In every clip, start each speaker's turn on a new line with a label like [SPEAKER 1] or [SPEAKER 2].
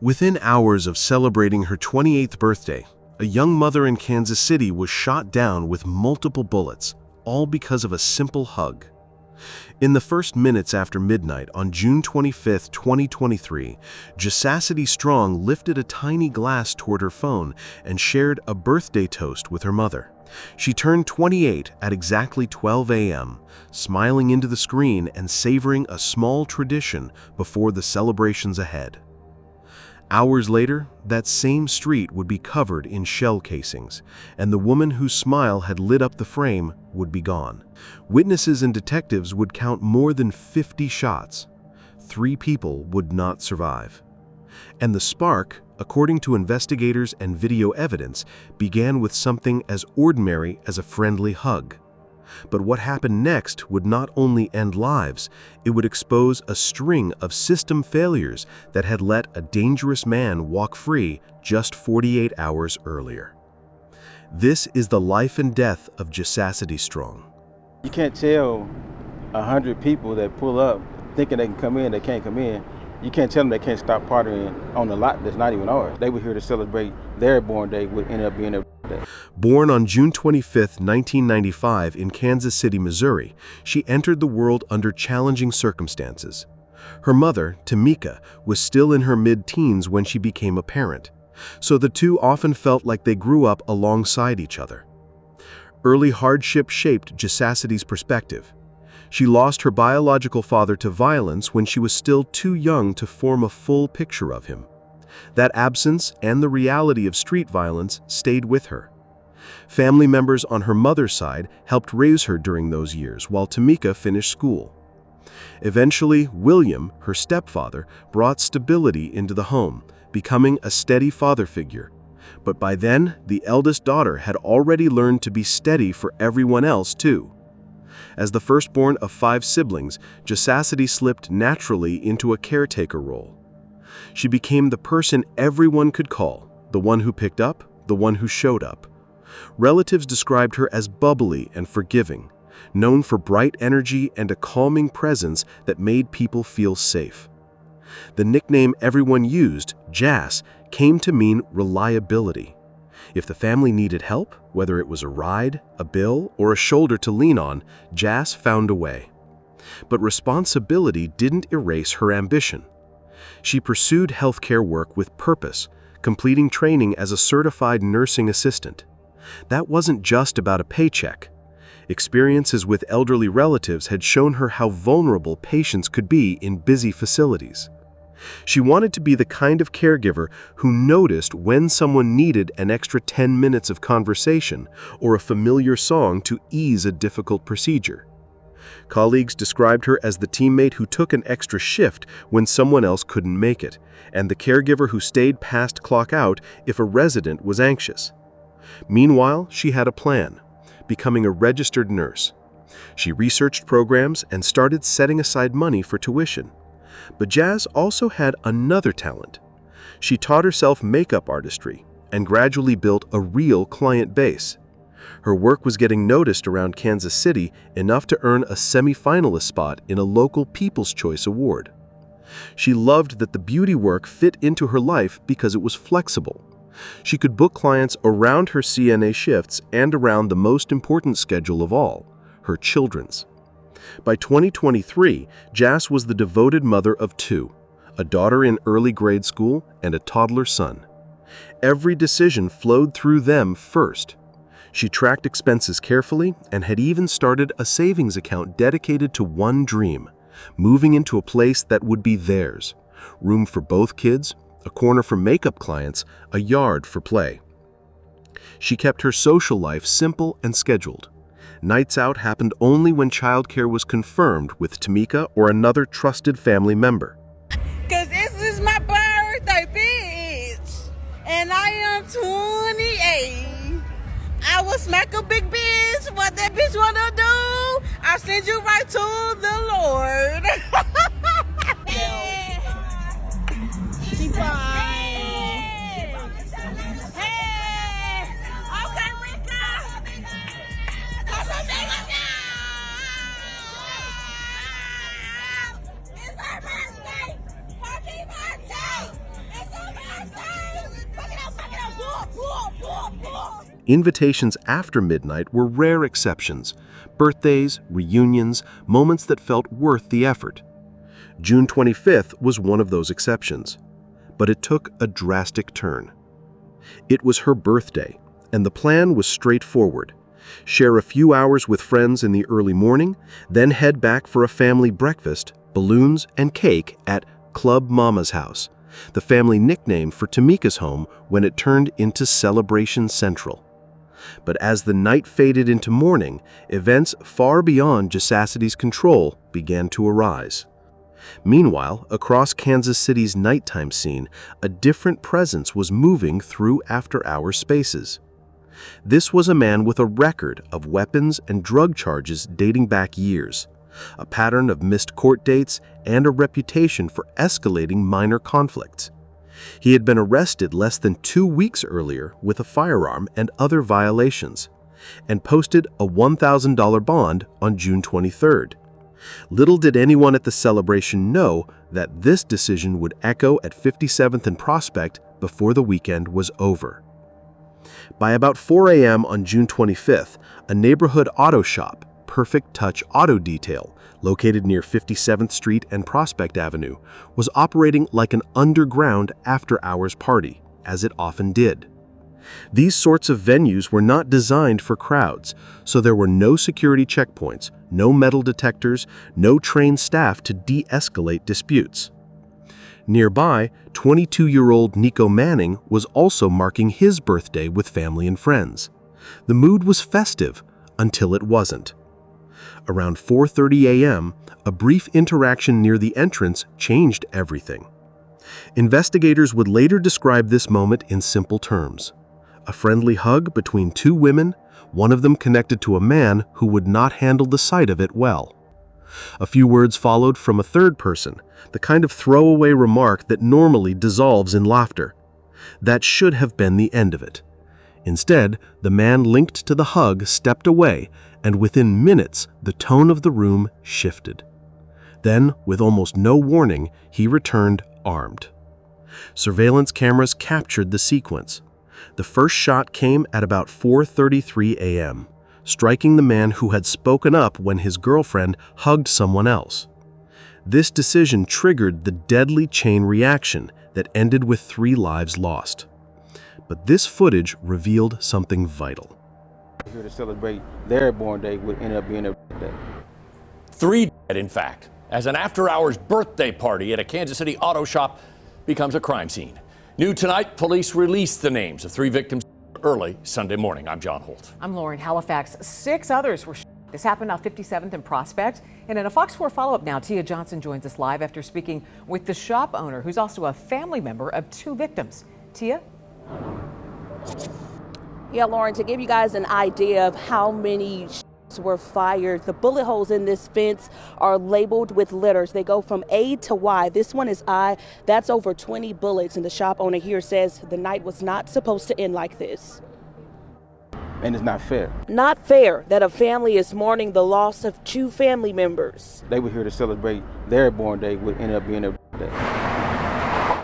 [SPEAKER 1] Within hours of celebrating her 28th birthday, a young mother in Kansas City was shot down with multiple bullets, all because of a simple hug. In the first minutes after midnight on June 25, 2023, Jassity Strong lifted a tiny glass toward her phone and shared a birthday toast with her mother. She turned 28 at exactly 12 a.m., smiling into the screen and savoring a small tradition before the celebrations ahead. Hours later, that same street would be covered in shell casings, and the woman whose smile had lit up the frame would be gone. Witnesses and detectives would count more than 50 shots. 3 people would not survive. And the spark, according to investigators and video evidence, began with something as ordinary as a friendly hug. But what happened next would not only end lives, it would expose a string of system failures that had let a dangerous man walk free just 48 hours earlier. This is the life and death of Jassity Strong.
[SPEAKER 2] You can't tell 100 people that pull up thinking they can come in, they can't come in. You can't tell them they can't stop partying on the lot that's not even ours. They were here to celebrate their born day, would end up being their day.
[SPEAKER 1] Born on June 25, 1995 in Kansas City, Missouri, she entered the world under challenging circumstances. Her mother, Tamika, was still in her mid-teens when she became a parent, so the two often felt like they grew up alongside each other. Early hardship shaped Jassity's perspective. She lost her biological father to violence when she was still too young to form a full picture of him. That absence and the reality of street violence stayed with her. Family members on her mother's side helped raise her during those years while Tamika finished school. Eventually, William, her stepfather, brought stability into the home, becoming a steady father figure. But by then, the eldest daughter had already learned to be steady for everyone else too. As the firstborn of 5 siblings, Jassity slipped naturally into a caretaker role. She became the person everyone could call, the one who picked up, the one who showed up. Relatives described her as bubbly and forgiving, known for bright energy and a calming presence that made people feel safe. The nickname everyone used, Jass, came to mean reliability. If the family needed help, whether it was a ride, a bill, or a shoulder to lean on, Jass found a way. But responsibility didn't erase her ambition. She pursued healthcare work with purpose, completing training as a certified nursing assistant. That wasn't just about a paycheck. Experiences with elderly relatives had shown her how vulnerable patients could be in busy facilities. She wanted to be the kind of caregiver who noticed when someone needed an extra 10 minutes of conversation or a familiar song to ease a difficult procedure. Colleagues described her as the teammate who took an extra shift when someone else couldn't make it, and the caregiver who stayed past clock out if a resident was anxious. Meanwhile, she had a plan: becoming a registered nurse. She researched programs and started setting aside money for tuition. But Jazz also had another talent. She taught herself makeup artistry and gradually built a real client base. Her work was getting noticed around Kansas City enough to earn a semi-finalist spot in a local People's Choice Award. She loved that the beauty work fit into her life because it was flexible. She could book clients around her CNA shifts and around the most important schedule of all, her children's. By 2023, Jass was the devoted mother of 2, a daughter in early grade school and a toddler son. Every decision flowed through them first. She tracked expenses carefully and had even started a savings account dedicated to one dream: moving into a place that would be theirs. Room for both kids, a corner for makeup clients, a yard for play. She kept her social life simple and scheduled. Nights out happened only when childcare was confirmed with Tamika or another trusted family member.
[SPEAKER 3] Cause this is my birthday, bitch, and I am 28. I will smack a big bitch. What that bitch wanna do, I I'll send you right to the Lord. She fine. Hey, okay, Rika. Cause a nigga now. It's her birthday. Happy birthday. It's her birthday. Fuck it up. Pull.
[SPEAKER 1] Invitations after midnight were rare exceptions. Birthdays, reunions, moments that felt worth the effort. June 25th was one of those exceptions. But it took a drastic turn. It was her birthday, and the plan was straightforward. Share a few hours with friends in the early morning, then head back for a family breakfast, balloons, and cake at Club Mama's house, the family nickname for Tamika's home when it turned into Celebration Central. But as the night faded into morning, events far beyond Jassity's control began to arise. Meanwhile, across Kansas City's nighttime scene, a different presence was moving through after-hour spaces. This was a man with a record of weapons and drug charges dating back years, a pattern of missed court dates, and a reputation for escalating minor conflicts. He had been arrested less than 2 weeks earlier with a firearm and other violations, and posted a $1,000 bond on June 23rd. Little did anyone at the celebration know that this decision would echo at 57th and Prospect before the weekend was over. By about 4 a.m. on June 25th, a neighborhood auto shop, Perfect Touch Auto Detail, located near 57th Street and Prospect Avenue, was operating like an underground after-hours party, as it often did. These sorts of venues were not designed for crowds, so there were no security checkpoints, no metal detectors, no trained staff to de-escalate disputes. Nearby, 22-year-old Nico Manning was also marking his birthday with family and friends. The mood was festive until it wasn't. Around 4:30 a.m., a brief interaction near the entrance changed everything. Investigators would later describe this moment in simple terms. A friendly hug between two women, one of them connected to a man who would not handle the sight of it well. A few words followed from a third person, the kind of throwaway remark that normally dissolves in laughter. That should have been the end of it. Instead, the man linked to the hug stepped away, and within minutes, the tone of the room shifted. Then, with almost no warning, he returned armed. Surveillance cameras captured the sequence. The first shot came at about 4:33 a.m., striking the man who had spoken up when his girlfriend hugged someone else. This decision triggered the deadly chain reaction that ended with 3 lives lost. But this footage revealed something vital.
[SPEAKER 2] Here to celebrate their born day would end up being their birthday.
[SPEAKER 4] 3 dead, in fact, as an after-hours birthday party at a Kansas City auto shop becomes a crime scene. New tonight, police released the names of 3 victims early Sunday morning. I'm John Holt.
[SPEAKER 5] I'm Lauren. Halifax. 6 others were shot. This happened on 57th and Prospect. And in a Fox 4 follow-up now, Tia Johnson joins us live after speaking with the shop owner, who's also a family member of 2 victims. Tia?
[SPEAKER 6] Yeah, Lauren, to give you guys an idea of how many shots were fired, the bullet holes in this fence are labeled with letters. They go from A to Y. This one is I. That's over 20 bullets. And the shop owner here says the night was not supposed to end like this.
[SPEAKER 2] And it's not fair.
[SPEAKER 6] Not fair that a family is mourning the loss of 2 family members.
[SPEAKER 2] They were here to celebrate their born day would end up being their birthday.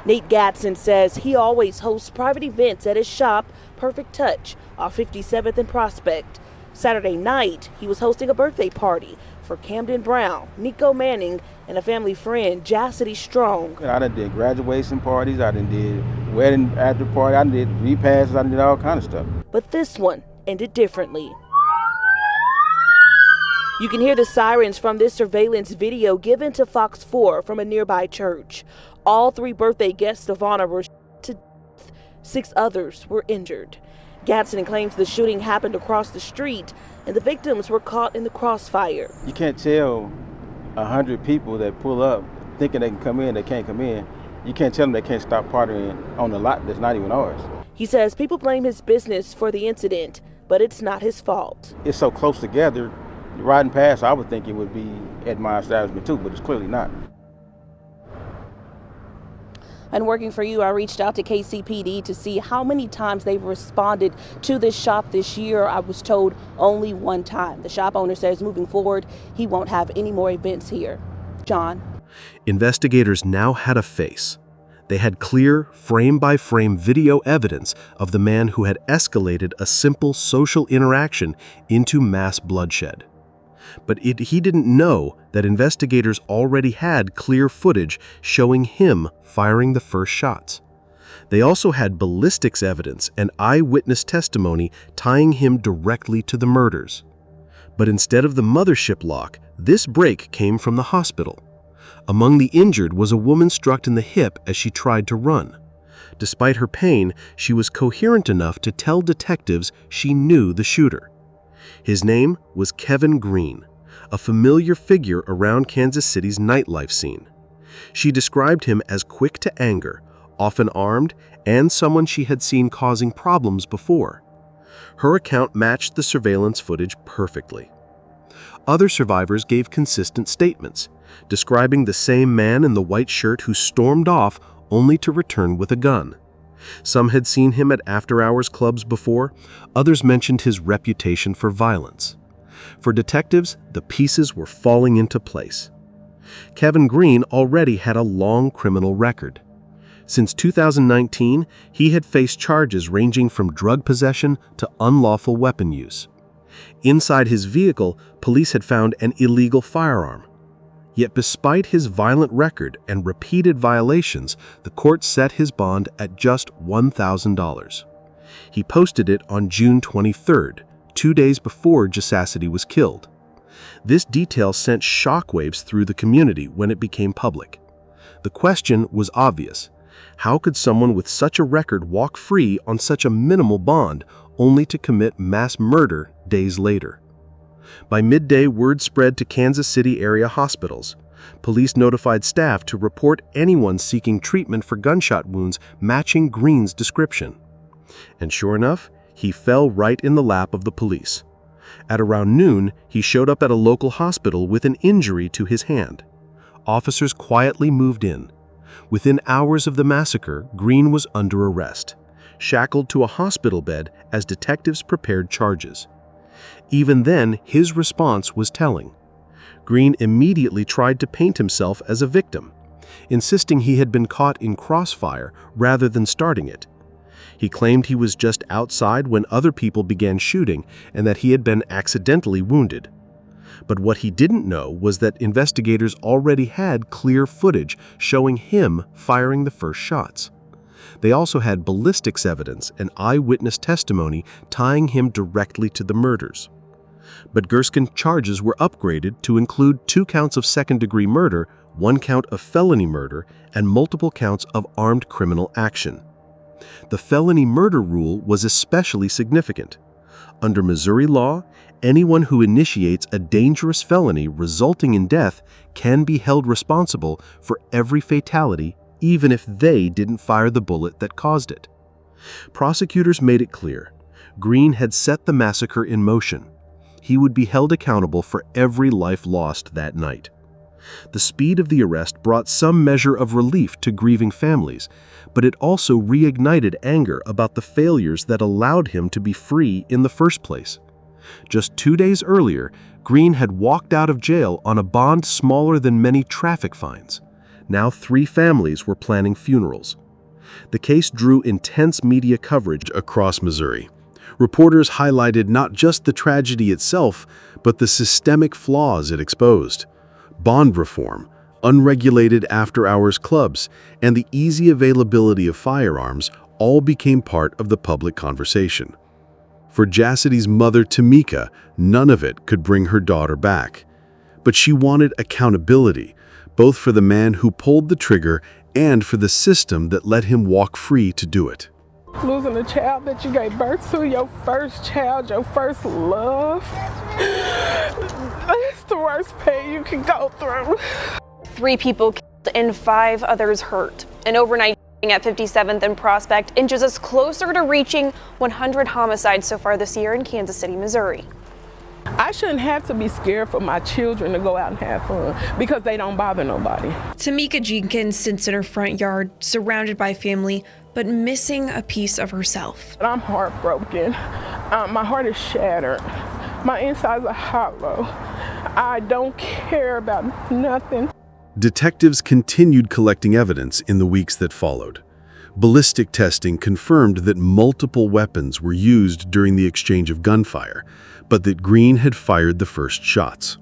[SPEAKER 6] Nate Gatson says he always hosts private events at his shop, Perfect Touch, off 57th and Prospect. Saturday night, he was hosting a birthday party for Camden Brown, Nico Manning, and a family friend, Jassity Strong.
[SPEAKER 2] I done did graduation parties, I done did wedding after party, I done did repasses, I done did all kind of stuff.
[SPEAKER 6] But this one ended differently. You can hear the sirens from this surveillance video given to Fox 4 from a nearby church. All 3 birthday guests of honor were shot to death. 6 others were injured. Gatson claims the shooting happened across the street and the victims were caught in the crossfire.
[SPEAKER 2] You can't tell 100 people that pull up thinking they can come in, they can't come in. You can't tell them they can't stop partying on a lot that's not even ours.
[SPEAKER 6] He says people blame his business for the incident, but it's not his fault.
[SPEAKER 2] It's so close together, riding past, I would think it would be at my establishment too, but it's clearly not.
[SPEAKER 6] And working for you, I reached out to KCPD to see how many times they've responded to this shop this year. I was told only one time. The shop owner says moving forward, he won't have any more events here. John.
[SPEAKER 1] Investigators now had a face. They had clear, frame-by-frame video evidence of the man who had escalated a simple social interaction into mass bloodshed. But he didn't know that investigators already had clear footage showing him firing the first shots. They also had ballistics evidence and eyewitness testimony tying him directly to the murders. But instead of the mothership lock, this break came from the hospital. Among the injured was a woman struck in the hip as she tried to run. Despite her pain, she was coherent enough to tell detectives she knew the shooter. His name was Kevin Green, a familiar figure around Kansas City's nightlife scene. She described him as quick to anger, often armed, and someone she had seen causing problems before. Her account matched the surveillance footage perfectly. Other survivors gave consistent statements, describing the same man in the white shirt who stormed off only to return with a gun. Some had seen him at after-hours clubs before, others mentioned his reputation for violence. For detectives, the pieces were falling into place. Kevin Green already had a long criminal record. Since 2019, he had faced charges ranging from drug possession to unlawful weapon use. Inside his vehicle, police had found an illegal firearm. Yet despite his violent record and repeated violations, the court set his bond at just $1,000. He posted it on June 23rd, 2 days before Jassity was killed. This detail sent shockwaves through the community when it became public. The question was obvious. How could someone with such a record walk free on such a minimal bond, only to commit mass murder days later? By midday, word spread to Kansas City area hospitals. Police notified staff to report anyone seeking treatment for gunshot wounds matching Green's description. And sure enough, he fell right in the lap of the police. At around noon, he showed up at a local hospital with an injury to his hand. Officers quietly moved in. Within hours of the massacre, Green was under arrest, shackled to a hospital bed as detectives prepared charges. Even then, his response was telling. Green immediately tried to paint himself as a victim, insisting he had been caught in crossfire rather than starting it. He claimed he was just outside when other people began shooting and that he had been accidentally wounded. But what he didn't know was that investigators already had clear footage showing him firing the first shots. They also had ballistics evidence and eyewitness testimony tying him directly to the murders. But Gurskin's charges were upgraded to include 2 counts of second-degree murder, 1 count of felony murder, and multiple counts of armed criminal action. The felony murder rule was especially significant. Under Missouri law, anyone who initiates a dangerous felony resulting in death can be held responsible for every fatality, even if they didn't fire the bullet that caused it. Prosecutors made it clear. Green had set the massacre in motion. He would be held accountable for every life lost that night. The speed of the arrest brought some measure of relief to grieving families, but it also reignited anger about the failures that allowed him to be free in the first place. Just 2 days earlier, Green had walked out of jail on a bond smaller than many traffic fines. Now 3 families were planning funerals. The case drew intense media coverage across Missouri. Reporters highlighted not just the tragedy itself, but the systemic flaws it exposed. Bond reform, unregulated after-hours clubs, and the easy availability of firearms all became part of the public conversation. For Jassity's mother, Tamika, none of it could bring her daughter back. But she wanted accountability, both for the man who pulled the trigger and for the system that let him walk free to do it.
[SPEAKER 7] Losing a child that you gave birth to, your first child, your first love. That's the worst pain you can go through.
[SPEAKER 8] 3 people killed and 5 others hurt. An overnight shooting at 57th and Prospect inches us closer to reaching 100 homicides so far this year in Kansas City, Missouri.
[SPEAKER 7] I shouldn't have to be scared for my children to go out and have fun because they don't bother nobody.
[SPEAKER 9] Tamika Jenkins sits in her front yard, surrounded by family, but missing a piece of herself.
[SPEAKER 7] I'm heartbroken. My heart is shattered. My insides are hollow. I don't care about nothing.
[SPEAKER 1] Detectives continued collecting evidence in the weeks that followed. Ballistic testing confirmed that multiple weapons were used during the exchange of gunfire, but that Green had fired the first shots.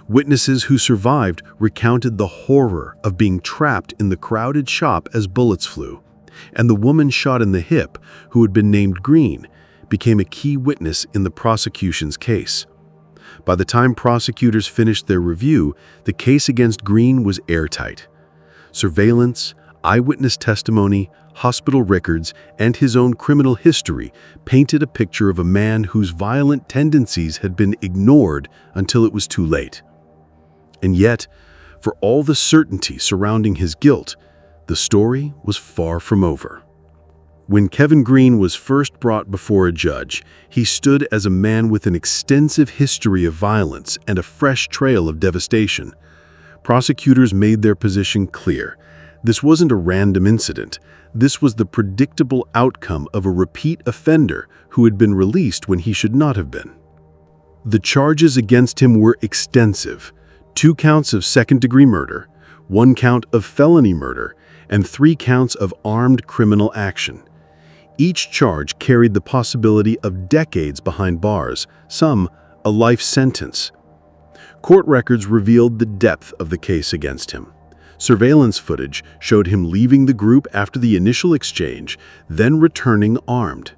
[SPEAKER 1] Witnesses who survived recounted the horror of being trapped in the crowded shop as bullets flew, and the woman shot in the hip, who had been named Green, became a key witness in the prosecution's case. By the time prosecutors finished their review, the case against Green was airtight. Surveillance, eyewitness testimony, hospital records, and his own criminal history painted a picture of a man whose violent tendencies had been ignored until it was too late. And yet, for all the certainty surrounding his guilt, the story was far from over. When Kevin Green was first brought before a judge, he stood as a man with an extensive history of violence and a fresh trail of devastation. Prosecutors made their position clear. This wasn't a random incident. This was the predictable outcome of a repeat offender who had been released when he should not have been. The charges against him were extensive: 2 counts of second-degree murder, 1 count of felony murder, and 3 counts of armed criminal action. Each charge carried the possibility of decades behind bars, some a life sentence. Court records revealed the depth of the case against him. Surveillance footage showed him leaving the group after the initial exchange, then returning armed.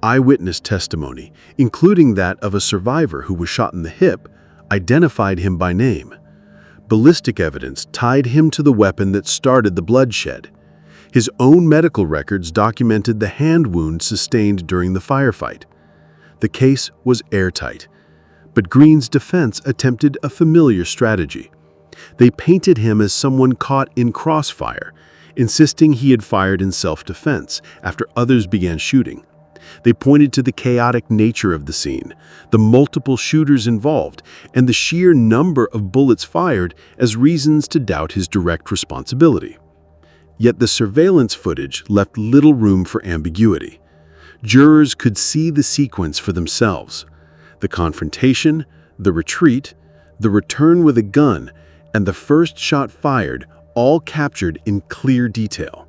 [SPEAKER 1] Eyewitness testimony, including that of a survivor who was shot in the hip, identified him by name. Ballistic evidence tied him to the weapon that started the bloodshed. His own medical records documented the hand wound sustained during the firefight. The case was airtight, but Green's defense attempted a familiar strategy. They painted him as someone caught in crossfire, insisting he had fired in self-defense after others began shooting. They pointed to the chaotic nature of the scene, the multiple shooters involved, and the sheer number of bullets fired as reasons to doubt his direct responsibility. Yet the surveillance footage left little room for ambiguity. Jurors could see the sequence for themselves: the confrontation, the retreat, the return with a gun, and the first shot fired, all captured in clear detail.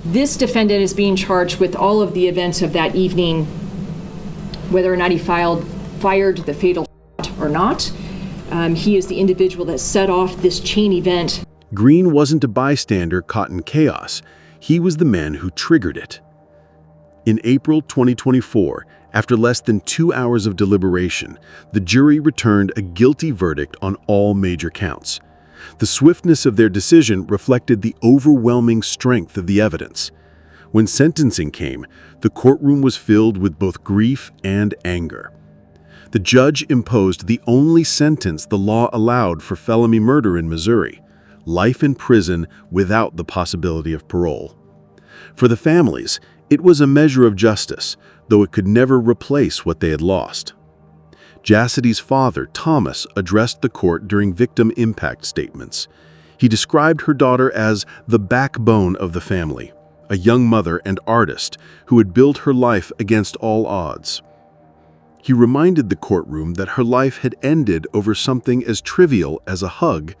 [SPEAKER 10] This defendant is being charged with all of the events of that evening, whether or not he fired the fatal shot or not. He is the individual that set off this chain event.
[SPEAKER 1] Green wasn't a bystander caught in chaos. He was the man who triggered it. In April 2024, after less than 2 hours of deliberation, the jury returned a guilty verdict on all major counts. The swiftness of their decision reflected the overwhelming strength of the evidence. When sentencing came, the courtroom was filled with both grief and anger. The judge imposed the only sentence the law allowed for felony murder in Missouri: life in prison without the possibility of parole. For the families, it was a measure of justice, though it could never replace what they had lost. Jassity's father, Thomas, addressed the court during victim impact statements. He described her daughter as the backbone of the family, a young mother and artist who had built her life against all odds. He reminded the courtroom that her life had ended over something as trivial as a hug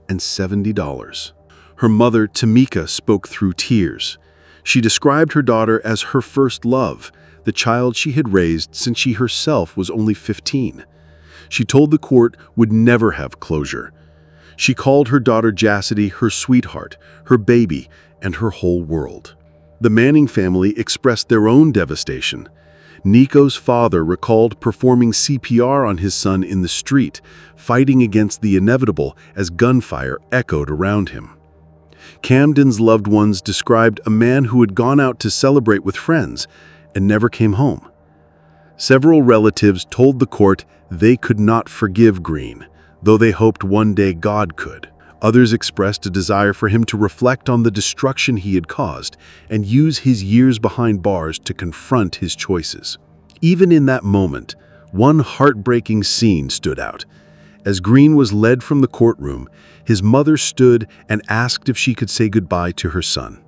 [SPEAKER 1] and $70. Her mother, Tamika, spoke through tears. She described her daughter as her first love, the child she had raised since she herself was only 15. She told the court would never have closure. She called her daughter Jassity her sweetheart, her baby, and her whole world. The Manning family expressed their own devastation. Nico's father recalled performing CPR on his son in the street, fighting against the inevitable as gunfire echoed around him. Camden's loved ones described a man who had gone out to celebrate with friends and never came home. Several relatives told the court they could not forgive Green, though they hoped one day God could. Others expressed a desire for him to reflect on the destruction he had caused and use his years behind bars to confront his choices. Even in that moment, One heartbreaking scene stood out. As Green was led from the courtroom, his mother stood and asked if she could say goodbye to her son.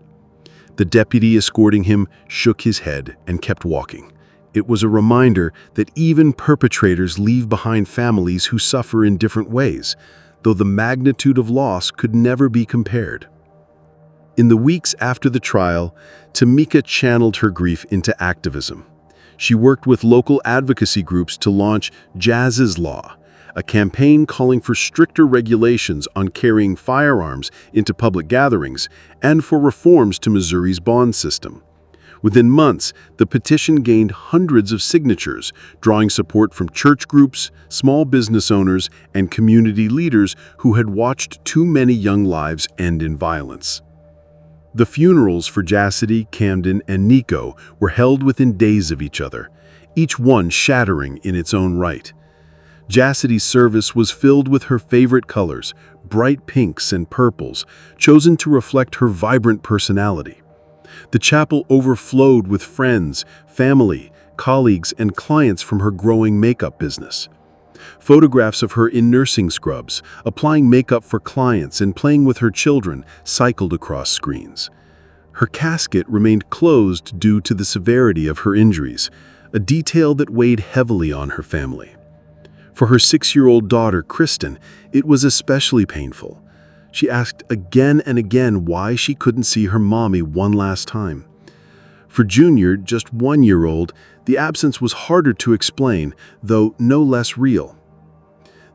[SPEAKER 1] The deputy escorting him shook his head and kept walking. It was a reminder that even perpetrators leave behind families who suffer in different ways, though the magnitude of loss could never be compared. In the weeks after the trial, Tamika channeled her grief into activism. She worked with local advocacy groups to launch Jazz's Law, a campaign calling for stricter regulations on carrying firearms into public gatherings and for reforms to Missouri's bond system. Within months, the petition gained hundreds of signatures, drawing support from church groups, small business owners, and community leaders who had watched too many young lives end in violence. The funerals for Jassity, Camden, and Nico were held within days of each other, each one shattering in its own right. Jassity's service was filled with her favorite colors, bright pinks and purples, chosen to reflect her vibrant personality. The chapel overflowed with friends, family, colleagues, and clients from her growing makeup business. Photographs of her in nursing scrubs, applying makeup for clients and playing with her children cycled across screens. Her casket remained closed due to the severity of her injuries, a detail that weighed heavily on her family. For her 6-year-old daughter, Kristen, it was especially painful. She asked again and again why she couldn't see her mommy one last time. For Junior, just 1-year-old, the absence was harder to explain, though no less real.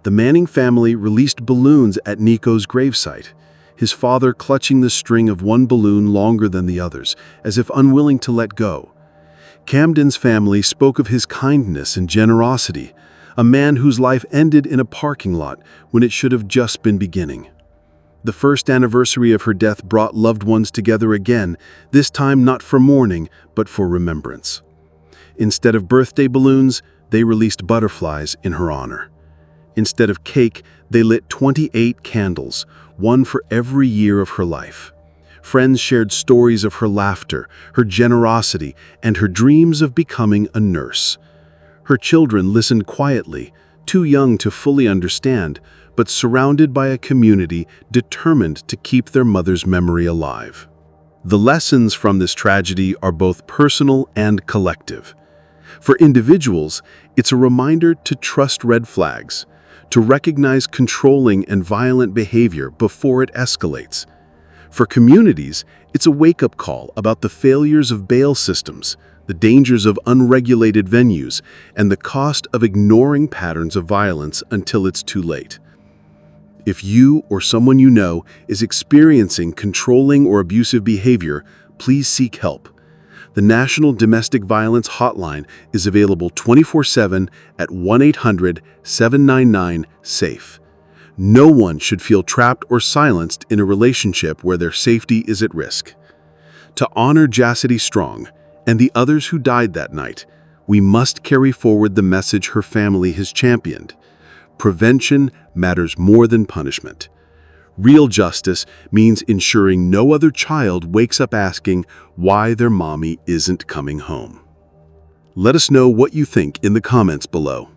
[SPEAKER 1] The Manning family released balloons at Nico's gravesite, his father clutching the string of one balloon longer than the others, as if unwilling to let go. Camden's family spoke of his kindness and generosity, a man whose life ended in a parking lot when it should have just been beginning. The first anniversary of her death brought loved ones together again, this time not for mourning, but for remembrance. Instead of birthday balloons, they released butterflies in her honor. Instead of cake, they lit 28 candles, one for every year of her life. Friends shared stories of her laughter, her generosity, and her dreams of becoming a nurse. Her children listened quietly, too young to fully understand, but surrounded by a community determined to keep their mother's memory alive. The lessons from this tragedy are both personal and collective. For individuals, it's a reminder to trust red flags, to recognize controlling and violent behavior before it escalates. For communities, it's a wake-up call about the failures of bail systems, the dangers of unregulated venues, and the cost of ignoring patterns of violence until it's too late. If you or someone you know is experiencing controlling or abusive behavior, please seek help. The National Domestic Violence Hotline is available 24/7 at 1-800-799-SAFE. No one should feel trapped or silenced in a relationship where their safety is at risk. To honor Jassity Strong and the others who died that night, we must carry forward the message her family has championed. Prevention matters more than punishment. Real justice means ensuring no other child wakes up asking why their mommy isn't coming home. Let us know what you think in the comments below.